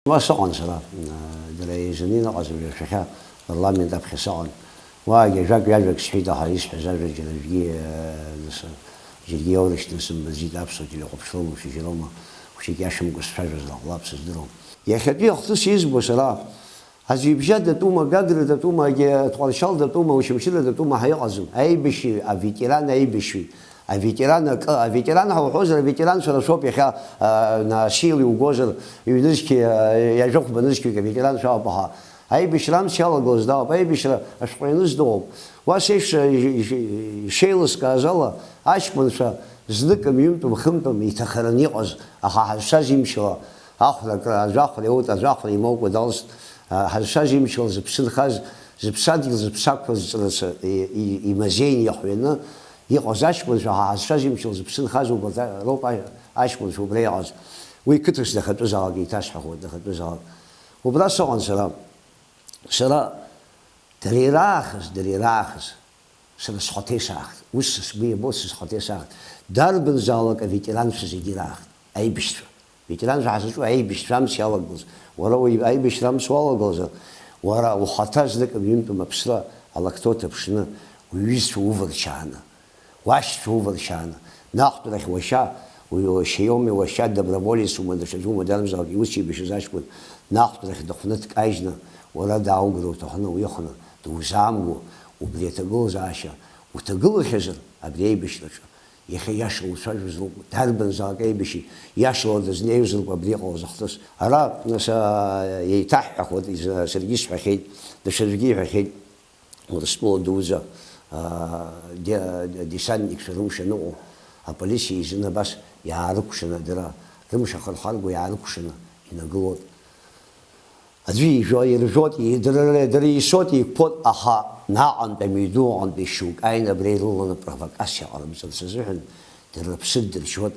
ما سقون سلا دري زنين قاسم يشخا والله من دبخ سقون واجي جاك يجاك سحيدا هايس حزاج جلجي نس جلجي ورش نسم بزيد أبسط جل قبشلهم وشي جلوما وشي كاشم قص فجر الله بس درهم يا خدي أختص يزبو سلا هذي بجد توما قدر توما تقول شال توما وش مشيلة توما هيعزم أي بشي أفيتيران أي بشي أفيتيران هو حوزر أفيتيران شو شوب يخا ناشيل وجوزر يدرسك يجوك بنرسك كأفيتيران شو بها أي بشرام شال جوز داب أي بشر أشقينوس دوم واسيف شيلس كازلا عاش من شا زدك ميمتم خمتم يتخرني عز أخا مشوا أخلك أزاخ ليوت أزاخ ليموك ودالس هالشاجي مشوا زبسل خاز زبسادي زبساك يمزين يحوينا يقازش من شا هالشاجي مشوا زبسل خاز وبرتا روبا عاش من شو بريعز ويكترس دخلت وزاقي تاشح خود دخلت وزاق وبلا سوان سلام سلا دري راخس سلا سخطي ساخت وس بيه بوس سخطي ساخت درب زالك فيتران سيدي راخت أي بشتر فيتران حاسس أي بشترام سيالك بوز ورا أي بشترام سوالك بوز ورا وخطاز لك بيمتم بسرا على كتوت بشنا ويز فوفر شانا واش فوفر شانا ناخذ لك وشا وشيومي وشا دبربوليس ومدرسة مدرم زاقي وشي بشزاش بود ناخذ لك دخنتك أيجنا ولا داوغرو تخنا ويخنا دوزامو وبليتقول زاشا وتقول حزر أبدي بشلش يخي يشلو سجزلو تربن زاقي بشي يشلو دزنيوزلو أبدي قوز اختص هلا نسا يتاح أخوات إذا سرقيس حكيد دشرقي حكيد ورسمو دوزا دي سان يكسروش نوعه البوليسي يزنا بس يعرفشنا درا رمش أخر حرب ويعرفشنا ينقلود أدري جاي رجوتي دري صوتي بود أخا نعم بميدو عند الشوك أين بريلون برافق أشياء على مثل سزحن در بسد الشوت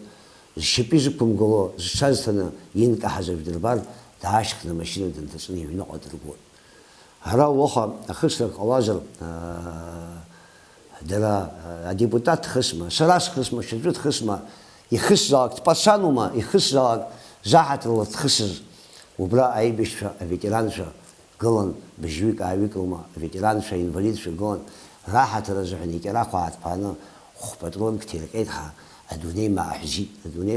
الشبيزكم قلوا سازتنا ينك حزب دربار تعاشقنا ماشينا دنتسني ونقعد رجول هرا وخا أخسرك أواجر درا ديبوتات خصمة سلاس خصمة شجرة خصمة يخص زاك تبصانوما يخص زاك زاحت اللي تخسر وبلا أي بيش فيترانشا قلن بجويك عويك وما فيترانشا إنفاليدشا قلن راحت رزحني كلا قاعد بانا خبطلون كتير كيدها أدوني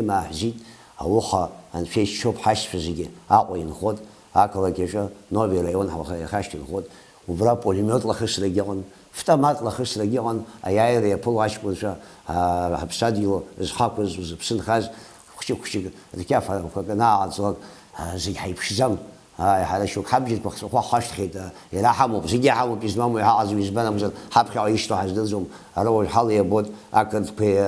ما أحزيد أوخا أن فيش شوب حاش فزيجي أقوى نخود أكلا كيشا نوبي ريون هوا خاشت نخود وبلا بوليميوت لخش رجيون فتمات لخش رجيون أياير يبول عاش بوشا حبساديو إزحاقز وزبسن خاز خشي الكاف فقناع صار زي حيبش زم هاي حالا شوك حبجت بخصوصا خاشت خيد يلاحمو زي حمو كيزمامو يحاز ويزبنا مثلا حبخ عيشتو حزدزم هروج حال يبود أكد في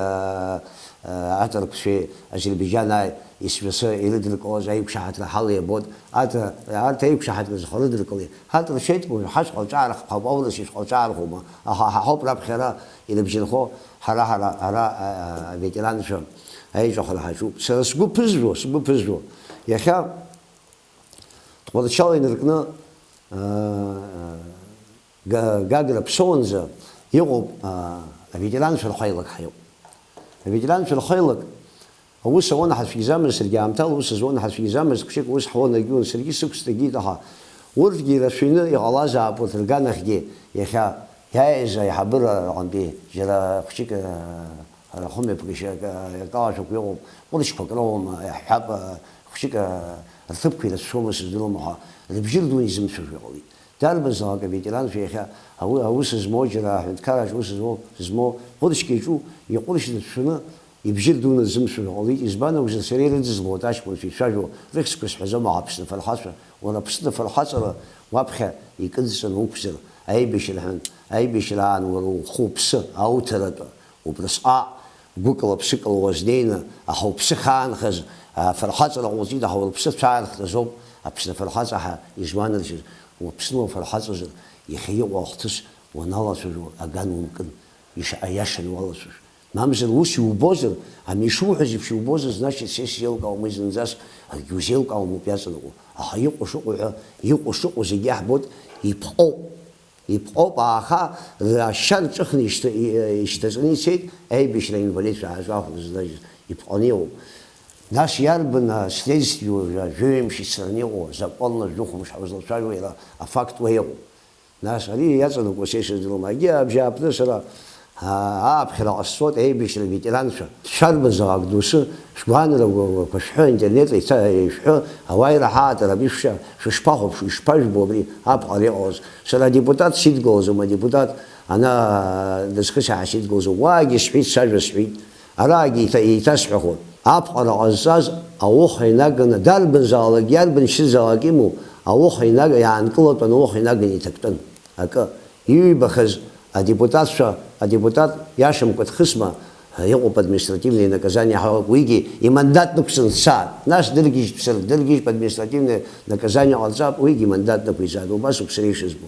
أترك في أذربيجان يسبس يلدرك أو زي بشحت حال يبود أتى يبشحت خالد الكلي هذا الشيء تقول حش أو تعرف أو أول شيء أو تعرف هما حب رب خيرا إذا بجنخو هلا فيتران شو هاي جوخل حشو سبب بزرو يا خال تقول شالين ركنا قاعد بسونزا يقوم فيتران في الخيلك حيو فيتران في الخيلك هو سوون حد في زمن سرقام تال هو سوون حد في زمن كشيك وش حوالنا يجون سرقي سكس تجيدها ورجي رشينا يغلاز عبود الجانا خدي يا خال يا إذا يحبر عندي جرا كشيك خمي بكشيك يقاش ويوم وليش فكرهم يحب كشيك الثبت إلى الشوم سدلوا معها اللي بجلدون يزم شغلي تعرف الزاق فيتران في خا هو سزمو جرا كارج وسزمو سزمو وليش كيجو يقولش شنو يبجلدون الزم شغلي يزبانه وجل سرير الزلمو تاش في شاجو ريكس كش حزم عبسنا في الحصر ولا بسنا في الحصر وابخه يكنسن وكسر أي بيشلهن أي بيشلان وخوبس أو ترد وبرصاع بوكل بسكل وزدينا أو بسخان خز فرحات العوزيد أو بسخان خزوب أبسنا فرحات يزمان الجز وبسنا فرحات يخيو وقتس ونلا سجو أجان ممكن يشأيشن ولا سجو ما مثل وش يوبوزر هم يشوف حزب شو بوزر ناش سيسيل أو ميزن زاس يوزيل أو مبياسلو يقو شق زياح بود يبقى بآخر رشان تخني يشتغلني سيد أي بيشلين وليس عزاه وزلاج يبقى نيو Нас иарбан следствие жҩеимшьи цраны иҟоу законла жәыхәмшҳәа злацәажәо иара афакт уа иҟоуп. Нас ари иаҵанакуа са ишыздыруам, егьи абжьааԥны сара ааԥхьара ҟасҵоит аибашьра ветеранцәа. Шәарбазаалак доусы шәгәаанарақәа шәҳәы, интернет шәҳәы, ауаа ираҳааит араби шәышԥахәаԥшуа, ишԥажәбо абри аԥҟара иҟалаз. Сара адепутат сидгылозом, адепутат ана дызхысҳәааз сидгылозом, уаагьы сҳәеит, сажәа сҳәеит, араагьы еиҭасҳәахуан. Аԥҟара ҟазҵаз ауха инаганы дарбанзаалак, иарбан-шьызаалак имоу ауха иаанкылатәан, ауха инаганы иҭактәын. Акы иҩбахаз адепутат иашамкәа дхысма иҟоуп административное наказание, уигьы имандат нықәсырц сааит. Нас дыргьежьп административное наказание ҟалҵап, уигьы имандат нықәиҵааит. Убасоуп сара ишызбо.